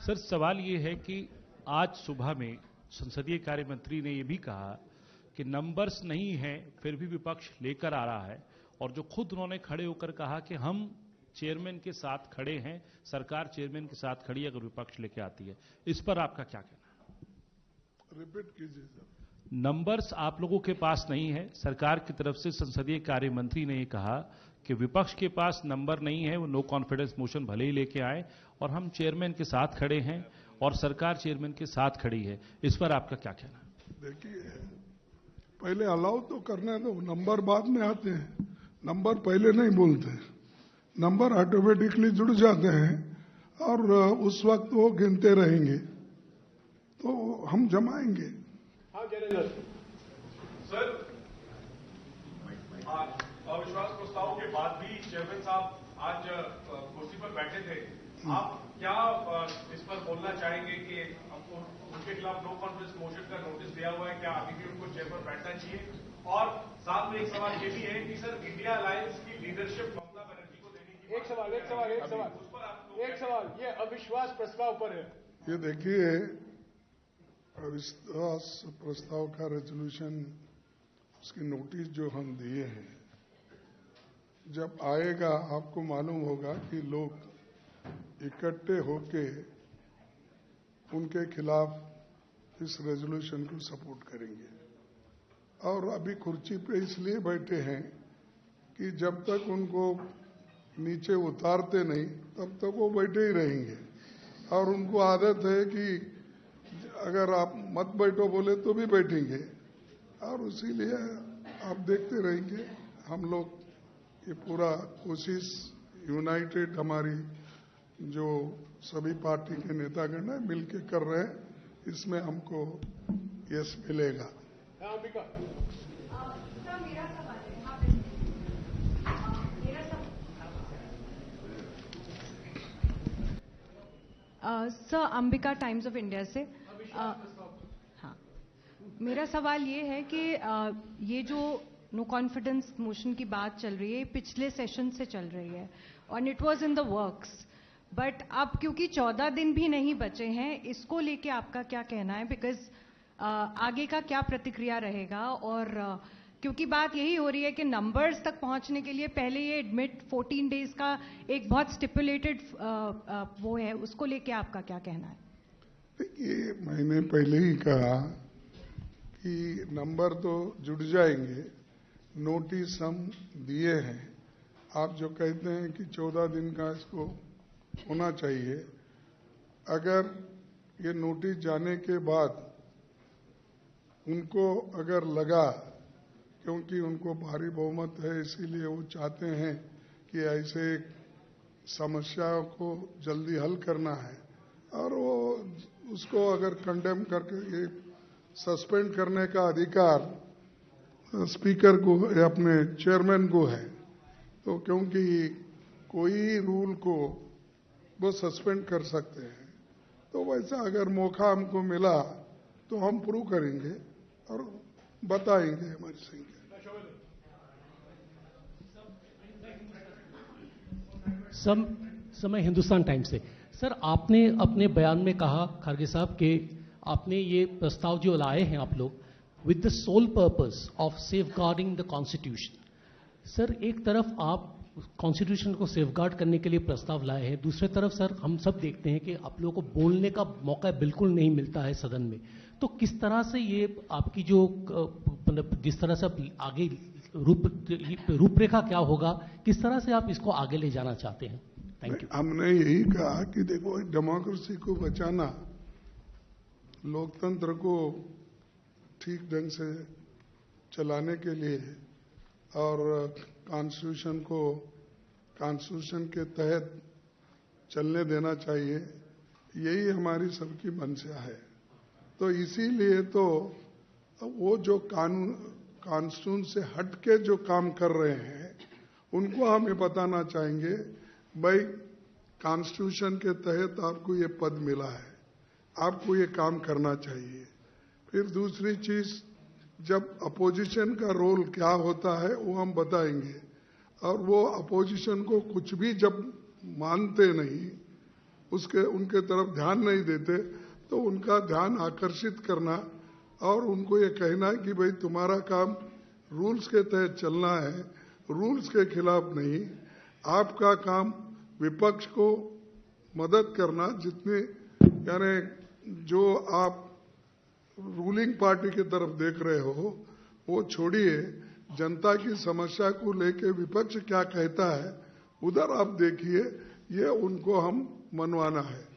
Sir सवाल ये है कि आज सुबह में संसदीय कार्य मंत्री ने ये भी कहा कि नंबर्स नहीं है फिर भी विपक्ष लेकर आ रहा है, और जो खुद उन्होंने खड़े होकर कहा कि हम चेयरमैन के साथ खड़े हैं, सरकार चेयरमैन के साथ खड़ी है अगर विपक्ष लेके आती है। इस पर आपका क्या कहना है? रिपीट कीजिए सर। नंबर्स आप लोगों के पास नहीं है, सरकार की तरफ से संसदीय कार्य मंत्री ने ये कहा कि विपक्ष के पास नंबर नहीं है, वो नो कॉन्फिडेंस मोशन भले ही लेके आए और हम चेयरमैन के साथ खड़े हैं और सरकार चेयरमैन के साथ खड़ी है। इस पर आपका क्या कहना है? देखिए, पहले अलाउ तो करने दो, नंबर बाद में आते हैं, नंबर पहले नहीं बोलते। नंबर ऑटोमेटिकली जुड़ जाते हैं और उस वक्त वो गिनते रहेंगे तो हम जमाएंगे। हाँ जयराज सर, अविश्वास प्रस्ताव के बाद भी चेयरमैन साहब आज कुर्सी पर बैठे थे। आप क्या इस पर बोलना चाहेंगे कि आपको उनके खिलाफ नो कॉन्फिडेंस मोशन का नोटिस दिया हुआ है, क्या अभी भी उनको चेयर पर बैठना चाहिए? और साथ में एक सवाल ये भी है कि सर इंडिया अलायंस की लीडरशिप ममता बनर्जी को देने की एक सवाल ये अविश्वास प्रस्ताव पर है। ये देखिए, अविश्वास प्रस्ताव का रेजोल्यूशन, उसकी नोटिस जो हम दिए हैं, जब आएगा आपको मालूम होगा कि लोग इकट्ठे होके उनके खिलाफ इस रेजोल्यूशन को सपोर्ट करेंगे। और अभी कुर्सी पे इसलिए बैठे हैं कि जब तक उनको नीचे उतारते नहीं तब तक वो बैठे ही रहेंगे। और उनको आदत है कि अगर आप मत बैठो बोले तो भी बैठेंगे, और इसीलिए आप देखते रहेंगे। हम लोग ये पूरा कोशिश यूनाइटेड हमारी जो सभी पार्टी के नेतागण है मिलके कर रहे हैं, इसमें हमको यश मिलेगा। मेरा सवाल है, sir Ambika times of India से। हाँ, मेरा सवाल ये है कि ये जो नो कॉन्फिडेंस मोशन की बात चल रही है पिछले सेशन से चल रही है और it was in the works, but अब क्योंकि 14 दिन भी नहीं बचे हैं, इसको लेके आपका क्या कहना है? बिकॉज आगे का क्या प्रतिक्रिया रहेगा? और क्योंकि बात यही हो रही है कि नंबर्स तक पहुंचने के लिए पहले ये एडमिट 14 डेज का एक बहुत स्टिपुलेटेड वो है, उसको लेके आपका क्या कहना है? देखिए, मैंने पहले ही कहा कि नंबर तो जुड़ जाएंगे, नोटिस हम दिए हैं। आप जो कहते हैं कि 14 दिन का इसको होना चाहिए, अगर ये नोटिस जाने के बाद उनको अगर लगा, क्योंकि उनको भारी बहुमत है इसीलिए वो चाहते हैं कि ऐसे समस्या को जल्दी हल करना है, और वो उसको अगर कंडेम करके ये सस्पेंड करने का अधिकार स्पीकर को या अपने चेयरमैन को है, तो क्योंकि कोई रूल को वो सस्पेंड कर सकते हैं, तो वैसा अगर मौका हमको मिला तो हम प्रूव करेंगे और बताएंगे हमारी संख्या। समय हिंदुस्तान टाइम्स से। सर, आपने अपने बयान में कहा खड़गे साहब कि आपने ये प्रस्ताव जो लाए हैं आप लोग with the sole purpose of safeguarding the constitution. Sir, एक तरफ आप कॉन्स्टिट्यूशन को सेफगार्ड करने के लिए प्रस्ताव लाए हैं, दूसरी तरफ सर हम सब देखते हैं कि आप लोगों को बोलने का मौका बिल्कुल नहीं मिलता है सदन में। तो किस तरह से ये आपकी जो मतलब जिस तरह से आप आगे रूपरेखा क्या होगा, किस तरह से आप इसको आगे ले जाना चाहते हैं? Thank you. हमने यही कहा कि देखो, डेमोक्रेसी को बचाना, लोकतंत्र को ठीक ढंग से चलाने के लिए और कॉन्स्टिट्यूशन के तहत चलने देना चाहिए, यही हमारी सबकी मंशा है। तो इसीलिए तो वो जो कॉन्स्टिट्यूशन से हट के जो काम कर रहे हैं उनको हम ये बताना चाहेंगे, भाई कॉन्स्टिट्यूशन के तहत आपको ये पद मिला है, आपको ये काम करना चाहिए। फिर दूसरी चीज, जब अपोजिशन का रोल क्या होता है वो हम बताएंगे, और वो अपोजिशन को कुछ भी जब मानते नहीं उनके तरफ ध्यान नहीं देते, तो उनका ध्यान आकर्षित करना और उनको ये कहना कि भाई तुम्हारा काम रूल्स के तहत चलना है, रूल्स के खिलाफ नहीं। आपका काम विपक्ष को मदद करना, जितने यानी जो आप रूलिंग पार्टी की तरफ देख रहे हो वो छोड़िए, जनता की समस्या को लेके विपक्ष क्या कहता है उधर आप देखिए, ये उनको हम मनवाना है।